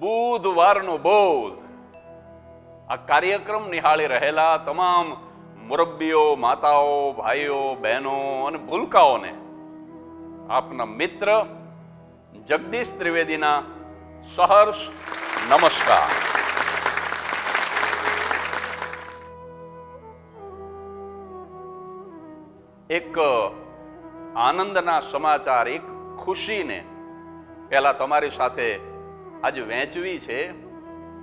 બુધવારનો બોધ. આ કાર્યક્રમ નિહાળી રહેલા તમામ મુરબ્બીઓ, માતાઓ, ભાઈઓ, બહેનો અને ભૂલકાઓને આપના મિત્ર જગદીશ ત્રિવેદીના સહર્ષ નમસ્કાર. એક આનંદના સમાચાર, એક ખુશીને પહેલા તમારી સાથે આજે વહેંચવી છે.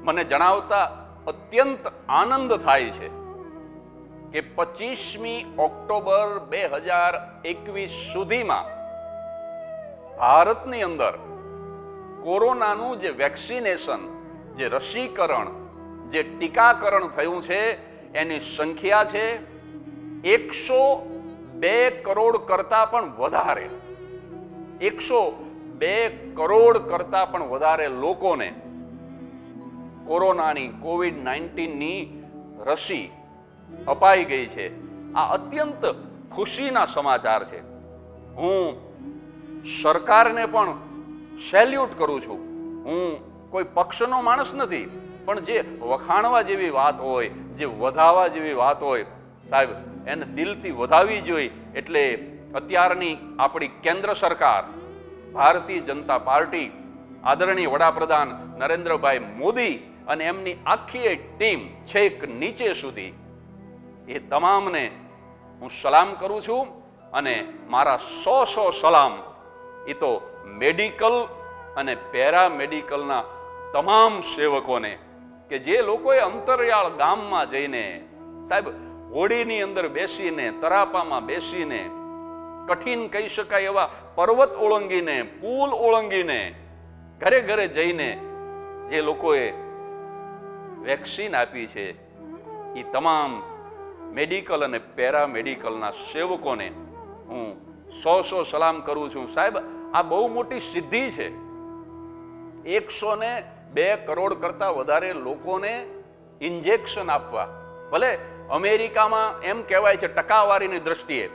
મને જણાવતા અત્યંત આનંદ થાય છે કે 25મી ઓક્ટોબર 2021 સુધીમાં ભારતની અંદર કોરોનાનું જે વેક્સિનેશન, જે રસીકરણ, જે ટીકાકરણ થયું છે એની સંખ્યા છે 102 કરોડ કરતા પણ વધારે. 102 કરોડ કરતા પણ વધારે લોકોને કોરોનાની, કોવિડ-19ની રસી અપાઈ ગઈ છે. આ અત્યંત ખુશીના સમાચાર છે. હું સરકારને પણ સેલ્યુટ કરું છું. હું કોઈ પક્ષનો માણસ નથી, પણ જે વખાણવા જેવી વાત હોય, જે વધાવવા જેવી વાત હોય, સાહેબ એને દિલથી વધાવી જોઈએ. એટલે અત્યારની આપણી કેન્દ્ર સરકાર, ભારતીય જનતા પાર્ટી, આદરણીય વડાપ્રધાન નરેન્દ્રભાઈ મોદી અને એમની આખી ટીમ છેક નીચે સુધી, એ તમામને હું સલામ કરું છું. અને મારા 100 સલામ એ તો મેડિકલ અને પેરામેડિકલના તમામ સેવકોને, કે જે લોકોએ અંતરિયાળ ગામમાં જઈને, સાહેબ હોડીની અંદર બેસીને, તરાપામાં બેસીને, કઠિન કહી શકાય એવા પર્વત ઓળંગીને, પુલ ઓળંગીને, ઘરે ઘરે જઈને જે લોકોએ વેક્સિન આપી છે, એ તમામ મેડિકલ અને પેરામેડિકલના સેવકોને હું 100 સલામ કરું છું. સાહેબ આ બહુ મોટી સિદ્ધિ છે. 102 કરોડ કરતા વધારે લોકોને ઇન્જેક્શન આપવા. ભલે અમેરિકામાં એમ કહેવાય છે ટકાવારીની દ્રષ્ટિએ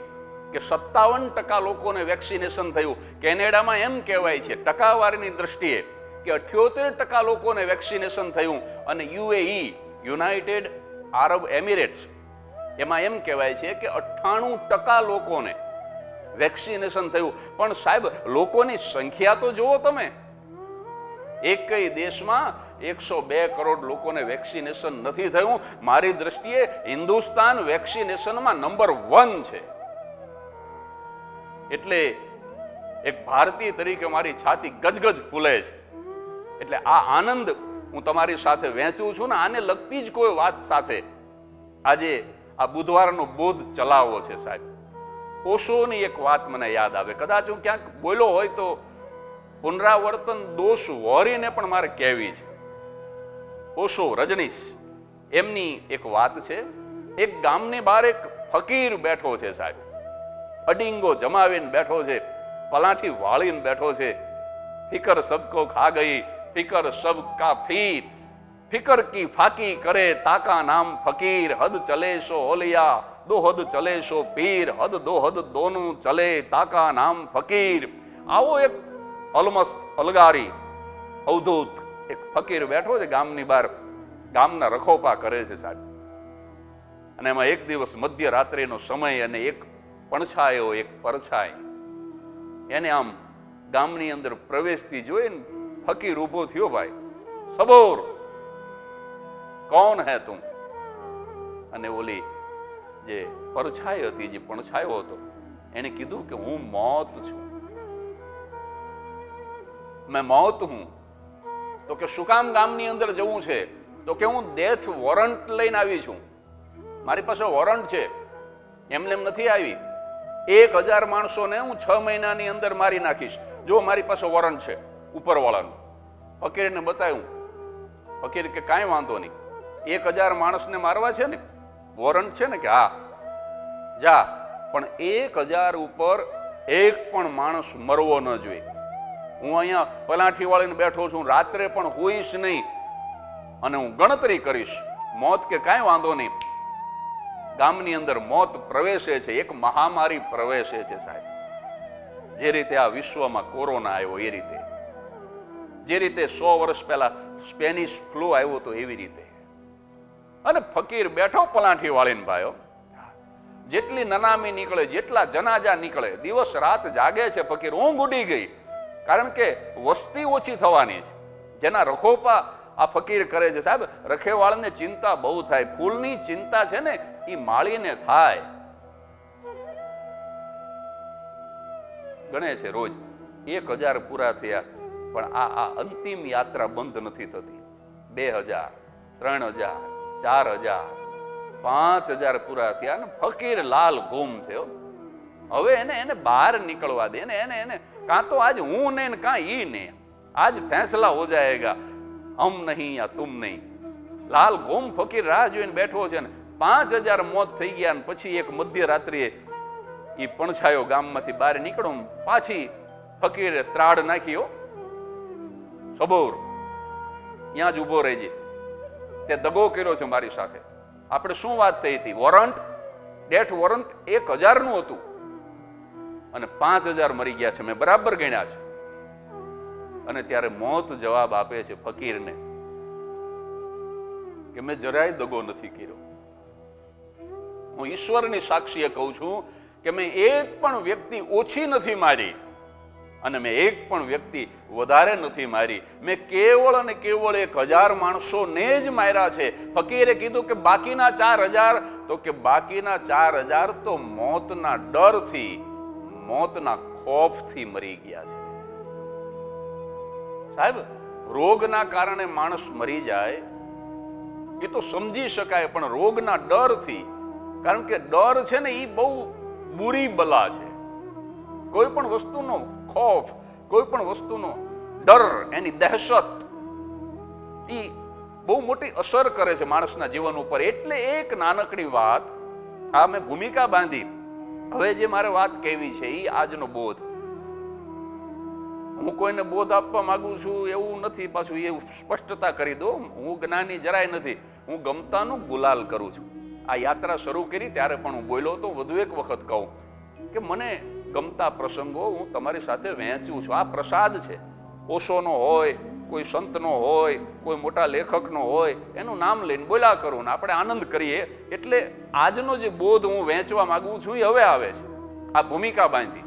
કે 57% લોકોને વેક્સિનેશન થયું. કેનેડામાં એમ કહેવાય છે ટકાવારીની દ્રષ્ટિએ કે 78% લોકોને વેક્સિનેશન થયું. અને યુએઈ, યુનાઇટેડ આરબ એમિરેટ્સ, એમાં એમ કહેવાય છે કે 98% લોકોને વેક્સિનેશન થયું. પણ સાહેબ લોકોની સંખ્યા તો જુઓ તમે. એકય દેશમાં 102 કરોડ લોકોને વેક્સિનેશન નથી થયું. મારી દ્રષ્ટિએ હિન્દુસ્તાન વેક્સિનેશનમાં નંબર 1 છે. એટલે એક ભારતીય તરીકે મારી છાતી ગજગજ ફૂલે છે. એટલે આ આનંદ હું તમારી સાથે વહેંચું છું ને આને લગતી જ કોઈ વાત સાથે આજે આ બુધવારનો બોધ ચલાવવો છે. સાહેબ ઓશોની એક વાત મને યાદ આવે. કદાચ હું ક્યાંક બોલ્યો હોય તો પુનરાવર્તન દોષ વોરીને પણ મારે કહેવી છે. ઓશો, રજનીશ, એમની એક વાત છે. એક ગામની બહાર એક ફકીર બેઠો છે. સાહેબ અડીંગો જમાવીને બેઠો છે, પલાઠી વાળીને બેઠો છે. ફિકર સબકો ખા ગઈ, ફિકર સબ કા ફીર, ફિકર કી ફાકી કરે તાકા નામ ફકીર, હદ ચલે સો ઓલિયા, દો હદ ચલે સો પીર, હદ દો હદ દોનું ચલે તાકા નામ ફકીર. આવો એક અલમસ્ત, અલગારી, અવધૂત એક ફકીર બેઠો છે ગામની બહાર, ગામના રખોપા કરે છે. સાહેબ અને એમાં એક દિવસ મધ્યરાત્રિનો સમય અને એક પડછાયો, એક પરછાઈ એને આમ ગામની અંદર પ્રવેશતી જોઈને ફકીર ઊભો થયો. ભાઈ સબોર, કોણ હે તું? અને ઓલી જે પરછાઈ હતી, જે પડછાયો હતો, એને કીધું કે હું મોત છું, મેં મોત હું. તો કે શું કામ ગામની અંદર જવું છે? તો કે હું ડેથ વોરંટ લઈને આવી છું, મારી પાસે વોરંટ છે, એમને એમ નથી આવી. 1000 માણસોને હું 6 મહિનાની અંદર મારી નાખીશ, જો મારી પાસે વોરંટ છે ઉપરવાળાનું. ફકીરને બતાવ્યું. ફકીર કે કાંઈ વાંધો નહીં, 1000 માણસને મારવા છે ને, વોરંટ છે ને? કે હા, જા, પણ 1000 ઉપર એક પણ માણસ મરવો ન જોઈએ. હું અહીંયા પલાઠી વાળીને બેઠો છું, રાત્રે પણ હોઈશ નહીં અને હું ગણતરી કરીશ. મોત કે કાંઈ વાંધો નહીં. ગામની અંદર મોત પ્રવેશે છે, એક મહામારી પ્રવેશે છે. સાહેબ જે રીતે આ વિશ્વમાં કોરોના આવ્યો એ રીતે જે રીતે 100 વર્ષ પહેલા સ્પેનિશ ફ્લૂ આવ્યો હતો એવી રીતે. અને ફકીર બેઠો પલાઠી વાળીને ભાઈઓ, જેટલી નનામી નીકળે, જેટલા જનાજા નીકળે, દિવસ રાત જાગે છે ફકીર. ઊંઘ ઉડી ગઈ, કારણ કે વસ્તી ઓછી થવાની છે. જેના રખોપા આ ફકીર કરે છે. સાહેબ, રખેવાળને ચિંતા બહુ થાય. ફૂલની ચિંતા છે ને એ માળીને થાય. ગણે છે રોજ 1000 પૂરા થયા, પણ આ અંતિમ યાત્રા બંધ નથી થતી. 2000, 3000, 4000, 5000 પૂરા થયા ને ફકીર લાલ ગુમ છે. હવે એને બહાર નીકળવા દે. એને કાં તો આજ હું નહીં કાં ઈ નહીં, આજ ફેસલા હો જાયેગા, હમ નહીં યા તુમ નહીં. લાલ ગુમ ફકીર રાહ જોઈને બેઠો છે ને 5000 મોત થઈ ગયા ને પછી એક મધ્યરાત્રિએ ઈ પણછાયો ગામમાંથી બહાર નીકળું, પાછી ફકીરે ત્રાડ નાખ્યો. સબોર ત્યાં જ ઉભો રહેજે, તે દગો કર્યો છે મારી સાથે. આપણે શું વાત થઈ હતી? વોરંટ, ડેથ વોરંટ 1000 નું હતું અને 5000 મરી ગયા છે. મેં બરાબર ગણ્યા છે. અને ત્યારે મોત જવાબ આપે છે ફકીરને કે મેં જરાય દગો નથી કર્યો. હું ઈશ્વરની સાક્ષીએ કહું છું કે મેં એક પણ વ્યક્તિ ઓછી નથી મારી અને મેં એક પણ વ્યક્તિ વધારે નથી મારી. મેં કેવળ અને કેવળ 1000 માણસોને જ માર્યા છે. ફકીરે કીધું કે બાકીના 4000, તો કે બાકીના 4000 તો મોતના ડરથી, મોતના ખોફથી મરી ગયા છે. સાહેબ, રોગના કારણે માણસ મરી જાય એ તો સમજી શકાય, પણ રોગના ડરથી, કારણ કે ડર છે ને એ બહુ બુરી બલા છે. કોઈ પણ વસ્તુનો ખોફ, કોઈ પણ વસ્તુનો ડર, એની દહેશત એ બહુ મોટી અસર કરે છે માણસના જીવન ઉપર. એટલે એક નાનકડી વાત, આ મેં ભૂમિકા બાંધી. હવે જે મારે વાત કહેવી છે એ આજનો બોધ. હું કોઈને બોધ આપવા માંગુ છું એવું નથી, પાછું એ સ્પષ્ટતા કરી દો. હું જ્ઞાની જરાય નથી, હું ગમતાનું ગુલાલ કરું છું. આ યાત્રા શરૂ કરી ત્યારે પણ હું બોલ્યો તો વધુ એક વખત કહું કે મને ગમતા પ્રસંગો હું તમારી સાથે વહેંચું છું. આ પ્રસાદ છે. ઓશોનો હોય, કોઈ સંતનો હોય, કોઈ મોટા લેખકનો હોય, એનું નામ લઈને બોલ્યા કરું ને આપણે આનંદ કરીએ. એટલે આજનો જે બોધ હું વહેંચવા માંગુ છું એ હવે આવે છે. આ ભૂમિકા બાંધી.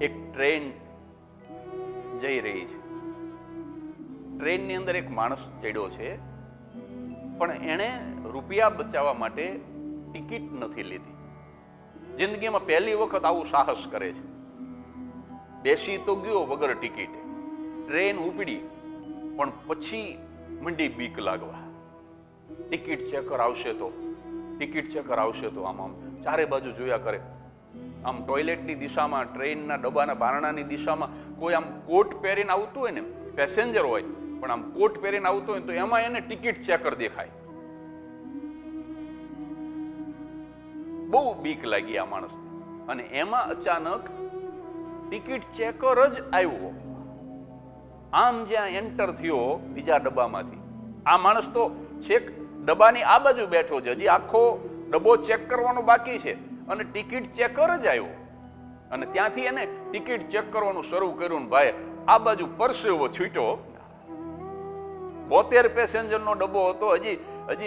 એક ટ્રેન જઈ રહી છે. ટ્રેનની અંદર એક માણસ ચડ્યો છે, પણ એણે રૂપિયા બચાવવા માટે ટિકિટ નથી લીધી. જિંદગીમાં પહેલી વખત આવું સાહસ કરે છે. બેસી તો ગયો વગર ટિકિટ. ટ્રેન ઉપડી, પણ પછી મંડી બીક લાગવા. ટિકિટ ચેકર આવશે તો, ટિકિટ ચેકર આવશે તો. આમ ચારે બાજુ જોયા કરે. આમ ટોયલેટની દિશામાં, ટ્રેનના ડબ્બાના બારણાની દિશામાં કોઈ આમ કોટ પહેરીને આવતું હોય ને, પેસેન્જર હોય પણ આમ કોટ પહેરીને આવતો હોય તો એમાં એને ટિકિટ ચેકર દેખાય. બહુ બીક લાગી આ માણસ. અને એમાં અચાનક ટિકિટ ચેકર જ આવ્યો. આમ જ્યાં એન્ટર થયો બીજા ડબ્બામાંથી, આ માણસ તો છેક ડબ્બાની આ બાજુ બેઠો છે, હજી આખો ડબ્બો ચેક કરવાનો બાકી છે અને ટિકિટ ચેકર જ આવ્યો. અને ત્યાંથી એને ટિકિટ ચેક કરવાનું શરૂ કર્યું. ભાઈ આ બાજુ પરસેવો છૂટ્યો. 72 પેસેન્જરનો ડબ્બો હતો. હજી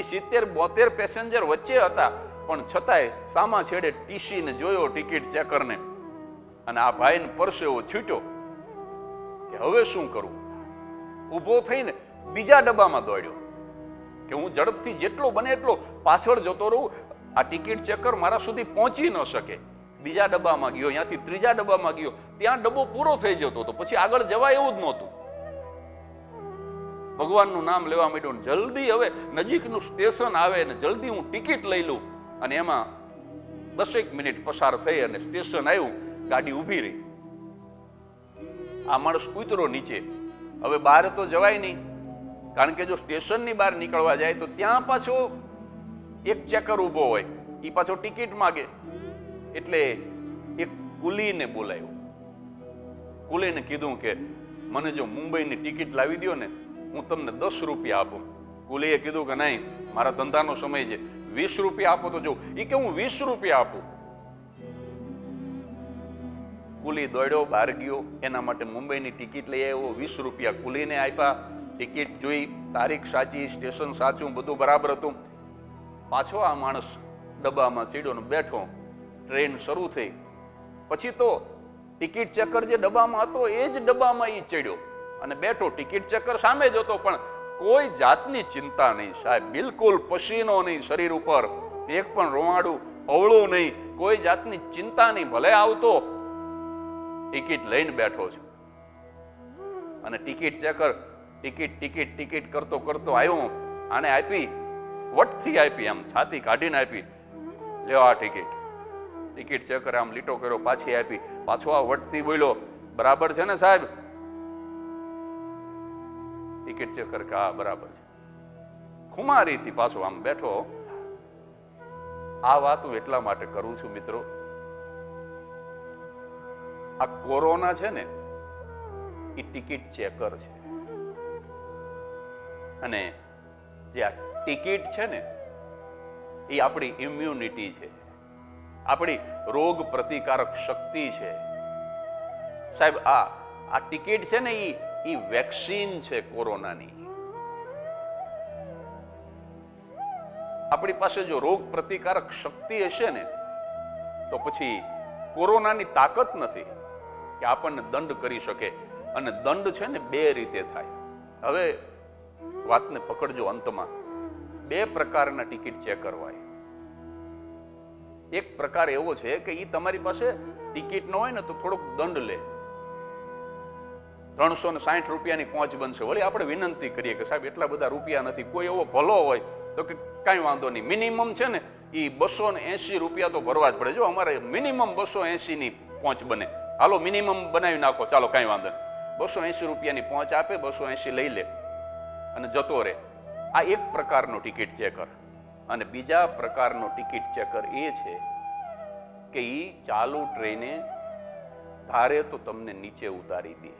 70-72 પેસેન્જર વચ્ચે હતા, પણ છતાંય સામા છેડે ટીસીને જોયો ટિકિટ ચેકરને, અને આ ભાઈને પરસેવો છૂટ્યો કે હવે શું કરું. ઊભો થઈને બીજા ડબ્બામાં દોડ્યો કે હું ઝડપથી જેટલો બને એટલો પાછળ જતો રહું, આ ટિકિટ ચેકર મારા સુધી પહોંચી ન શકે. બીજા ડબ્બામાં ગયો, ત્યાંથી ત્રીજા ડબ્બામાં ગયો. ત્યાં ડબ્બો પૂરો થઈ જતો હતો, પછી આગળ જવાય એવું જ નહોતું. ભગવાનનું નામ લેવા માંડ્યું. જલ્દી હવે નજીકનું સ્ટેશન આવે ને જલ્દી હું ટિકિટ લઈ લઉં. અને એમાં 10 મિનિટ પસાર થઈ અને સ્ટેશન આવ્યું. ગાડી ઊભી રહી. આ માણસ ઉતરો નીચે. હવે બહાર તો જવાય નહીં, કારણ કે જો સ્ટેશનની બહાર નીકળવા જાય તો ત્યાં પાછો એક ચેકર ઊભો હોય, એ પાછો ટિકિટ માગે. એટલે એક કુલીને બોલાયો. કુલીને કીધું કે મને જો મુંબઈની ટિકિટ લાવી દો ને, હું તમને 10 રૂપિયા આપું. કુલીએ કીધું કે નહીં, મારા ધંધાનો સમય છે, 20 રૂપિયા આપો તો જો. એ કે હું 20 રૂપિયા આપું. કુલી દોડ્યો, બહાર ગયો, એના માટે મુંબઈની ટિકિટ લઈ આવ્યો, 20 રૂપિયા કુલીને આપ્યા, ટિકિટ જોઈ, તારીખ સાચી, સ્ટેશન સાચું, બધું બરાબર હતું. પાછો આ માણસ ડબ્બામાં ચડ્યો ને બેઠો. ટ્રેન શરૂ થઈ પછી તો ટિકિટ ચેકર જે ડબ્બામાં હતો એ જ ડબ્બામાં એ ચડ્યો અને બેઠો. ટિકિટ ચેકર સામે જ હતો, પણ કોઈ જાતની ચિંતા નહીં સાહેબ, બિલકુલ પસીનો નહીં શરીર ઉપર, એક પણ રોવાડું અવળું નહીં, કોઈ જાતની ચિંતા નહીં. ભલે આવતો, ટિકિટ લઈને બેઠો છે અને ticket checker ticket ticket ticket કરતો કરતો આવ્યો, આને આપી, વટથી આપી, આમ છાતી કાઢીને આપી, લ્યો આ ટિકિટ. ટિકિટ ચેકર આમ લીટો કર્યો, પાછી આપી, પાછો આ વટથી બોલ્યો, બરાબર છે ને સાહેબ? ટિકિટ ચેકર કે હા બરાબર છે. ખુમારીથી પાછો આમ બેઠો. આ વાત હું એટલા માટે કરું છું મિત્રો, આ કોરોના છે ને એ ટિકિટ ચેકર છે, અને જે આ ટિકિટ છે ને એ આપણી ઇમ્યુનિટી છે, આપણી રોગ પ્રતિકારક શક્તિ છે સાહેબ. આ ટિકિટ છે ને એ વેક્સિન છે કોરોનાની. આપણી પાસે જો રોગ પ્રતિકારક શક્તિ હશે ને તો પછી કોરોનાની તાકાત નથી કે આપણને દંડ કરી શકે. અને દંડ છે ને બે રીતે થાય. હવે વાતને પકડજો, અંતમાં બે પ્રકારના ટિકિટ ચેકર હોય. એક પ્રકાર એવો છે કે ઈ તમારી પાસે ટિકિટ ન હોય ને તો થોડોક દંડ લે, 360 રૂપિયાની પહોંચ બનશે. વળી આપણે વિનંતી કરીએ કે સાહેબ એટલા બધા રૂપિયા નથી. કોઈ એવો ભલો હોય તો કે કાંઈ વાંધો નહીં, મિનિમમ છે ને એ 280 રૂપિયા તો ભરવા જ પડે. જો અમારે મિનિમમ 280 ની પહોંચ બને, હાલો મિનિમમ બનાવી નાખો, ચાલો કાંઈ વાંધો નહીં. 280 રૂપિયાની પહોંચ આપે, 280 લઈ લે અને જતો રહે. આ એક પ્રકારનો ટિકિટ ચેકર. અને બીજા પ્રકારનો ટિકિટ ચેકર એ છે કે ઈ ચાલુ ટ્રેને ધારે તો તમને નીચે ઉતારી દે.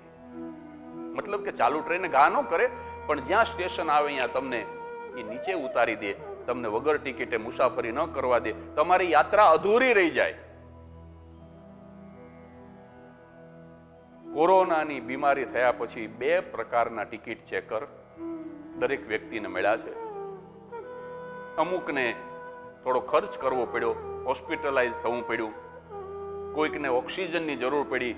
મતલબ કે ચાલુ ટ્રેને ઘા ન કરે, પણ જ્યાં સ્ટેશન આવે ત્યાં તમને એ નીચે ઉતારી દે, તમને વગર ટિકિટે મુસાફરી ન કરવા દે, તમારી યાત્રા અધૂરી રહી જાય. કોરોનાની બીમારી થયા પછી બે પ્રકારના ટિકિટ ચેકર દરેક વ્યક્તિને મળ્યા છે. અમુકને થોડો ખર્ચ કરવો પડ્યો, હોસ્પિટલાઇઝ થવું પડ્યું, કોઈકને ઓક્સિજનની જરૂર પડી,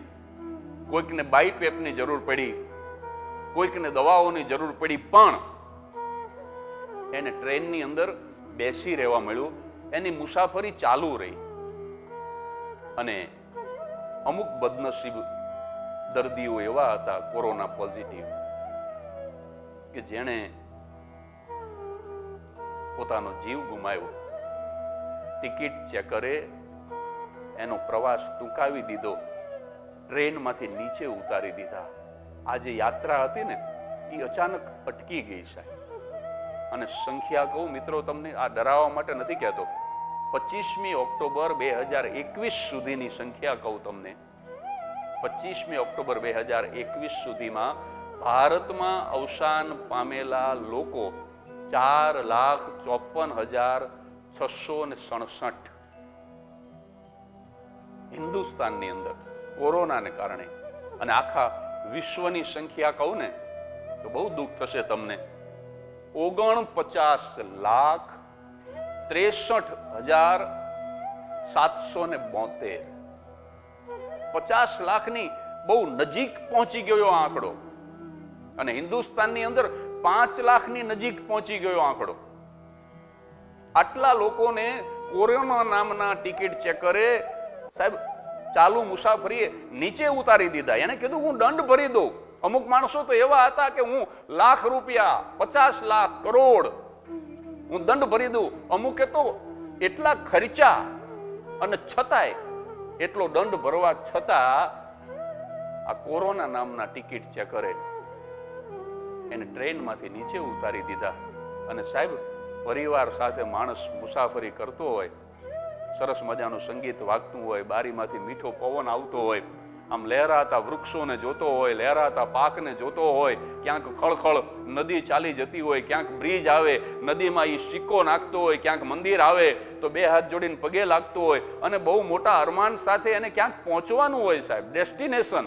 કોઈકને બાયપેપની જરૂર પડી, કોઈકને દવાઓની જરૂર પડી, પણ એને ટ્રેનની અંદર બેસી રહેવા મળ્યું, એની મુસાફરી ચાલુ રહી. અને અમુક બદનસીબ દર્દીઓ એવા હતા કોરોના પોઝિટિવ કે જેણે પોતાનો જીવ ગુમાવ્યો. ટિકિટ ચેકરે એનો પ્રવાસ ટૂંકાવી દીધો, ટ્રેનમાંથી નીચે ઉતારી દીધા. આ જે યાત્રા હતી ને એ અચાનક અટકી ગઈ સાહેબ. અને સંખ્યા કહું મિત્રો તમને, આ ડરાવવા માટે નથી કહેતો, 25મી ઓક્ટોબર 2021 સુધીની સંખ્યા કહું તમને. 25મી ઓક્ટોબર 2021 સુધીમાં ભારતમાં અવસાન પામેલા લોકો 4,54,667 હિન્દુસ્તાનની અંદર કોરોનાને કારણે. અને આખા વિશ્વની સંખ્યા કહું ને તો બહુ દુઃખ થશે તમને, 49,63,772. 50 લાખની બહુ નજીક પહોંચી ગયો આંકડો. અને હિન્દુસ્તાનની અંદર 5 લાખની નજીક પહોંચી ગયો આંકડો. આટલા લોકોને કોરોના નામના ટિકિટ ચેકરે સાહેબ ચાલુ મુસાફરીએ નીચે ઉતારી દીધા. એને કીધું હું દંડ ભરી દઉં. અમુક માણસો તો એવા હતા કે હું લાખ રૂપિયા, 50 લાખ, કરોડ હું દંડ ભરી દઉં. અમુકે તો એટલા ખર્ચા અને છતાંય એટલો દંડ ભરવા છતાં આ કોરોના નામના ટિકિટ ચેકરે એને ટ્રેનમાંથી નીચે ઉતારી દીધા. અને સાહેબ પરિવાર સાથે માણસ મુસાફરી કરતો હોય, સરસ મજાનું સંગીત વાગતું હોય, બારીમાંથી મીઠો પવન આવતો હોય, આમ લહેરાતા વૃક્ષોને જોતો હોય, લહેરાતા પાકને જોતો હોય, ક્યાંક ખળખળ નદી ચાલી જતી હોય, ક્યાંક બ્રિજ આવે, નદીમાં એ સિક્કો નાખતો હોય, ક્યાંક મંદિર આવે તો બે હાથ જોડીને પગે લાગતો હોય, અને બહુ મોટા અરમાન સાથે એને ક્યાંક પહોંચવાનું હોય સાહેબ, ડેસ્ટિનેશન,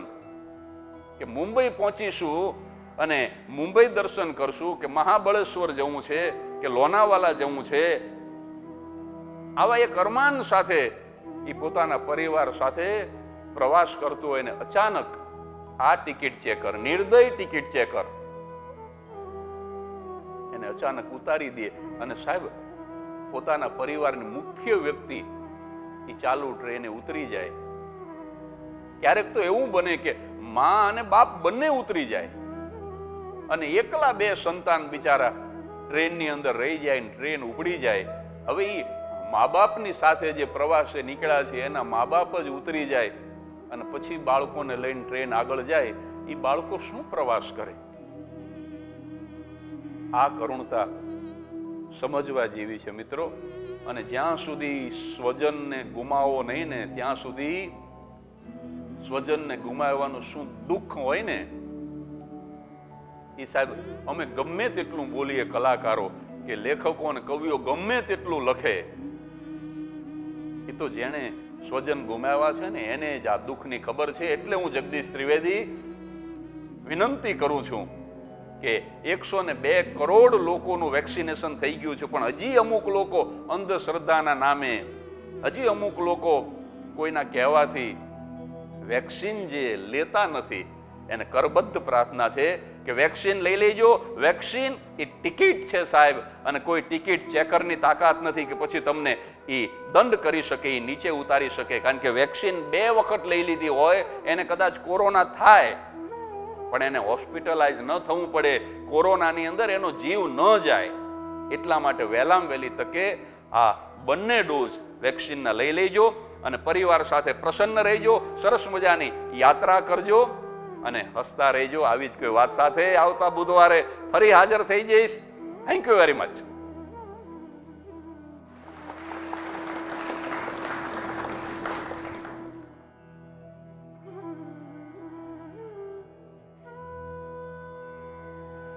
કે મુંબઈ પહોંચીશું અને મુંબઈ દર્શન કરશું, કે મહાબળેશ્વર જવું છે, કે લોનાવાલા જવું છે. આવા એક અરમાન સાથે એ પોતાના પરિવાર સાથે પ્રવાસ કરતો હોય ને અચાનક આ ટિકિટ ચેકર, નિર્દય ટિકિટ ચેકર એને અચાનક ઉતારી દે અને સાહેબ પોતાના પરિવારની મુખ્ય વ્યક્તિ એ ચાલુ ટ્રેને ઉતરી જાય. ક્યારેક તો એવું બને કે માં અને બાપ બંને ઉતરી જાય અને એકલા બે સંતાન બિચારા ટ્રેનની અંદર રહી જાય, ટ્રેન ઉપડી જાય. હવે એ મા બાપની સાથે જે પ્રવાસે નીકળ્યા છે એના મા બાપ જ ઉતરી જાય અને પછી બાળકોને લઈને ટ્રેન આગળ જાય, એ બાળકો શું પ્રવાસ કરે? આ કરુણતા સમજવા જેવી છે મિત્રો. અને જ્યાં સુધી સ્વજનને ગુમાવો નહીં ને ત્યાં સુધી સ્વજનને ગુમાવવાનું શું દુઃખ હોય ને એ સાહેબ અમે ગમે તેટલું બોલીએ, કલાકારો કે લેખકો અને કવિઓ ગમે તેટલું લખે, એ તો જેણે સ્વજન ગુમાવ્યા છે ને એને જ આ દુઃખની ખબર છે. એટલે હું જગદીશ ત્રિવેદી વિનંતી કરું છું કે 102 કરોડ લોકોનું વેક્સિનેશન થઈ ગયું છે, પણ હજી અમુક લોકો અંધશ્રદ્ધાના નામે, હજી અમુક લોકો કોઈના કહેવાથી વેક્સિન જે લેતા નથી. એને કરબદ્ધ પ્રાર્થના છે કે વેક્સિન લઈ લેજો. વેક્સિન એ ટિકિટ છે સાહેબ, અને કોઈ ટિકિટ ચેકરની તાકાત નથી કે પછી તમને એ દંડ કરી શકે, એ નીચે ઉતારી શકે. કારણ કે વેક્સિન 2 વખત લઈ લીધી હોય એને કદાચ કોરોના થાય પણ એને હોસ્પિટલાઇઝ ન થવું પડે, કોરોનાની અંદર એનો જીવ ન જાય. એટલા માટે વહેલામાં વહેલી તકે આ બંને ડોઝ વેક્સિનના લઈ લેજો અને પરિવાર સાથે પ્રસન્ન રહેજો, સરસ મજાની યાત્રા કરજો અને હસતા રહેજો. આવી જ કોઈ વાત સાથે આવતા બુધવારે ફરી હાજર થઈ જઈશ. Thank you very much.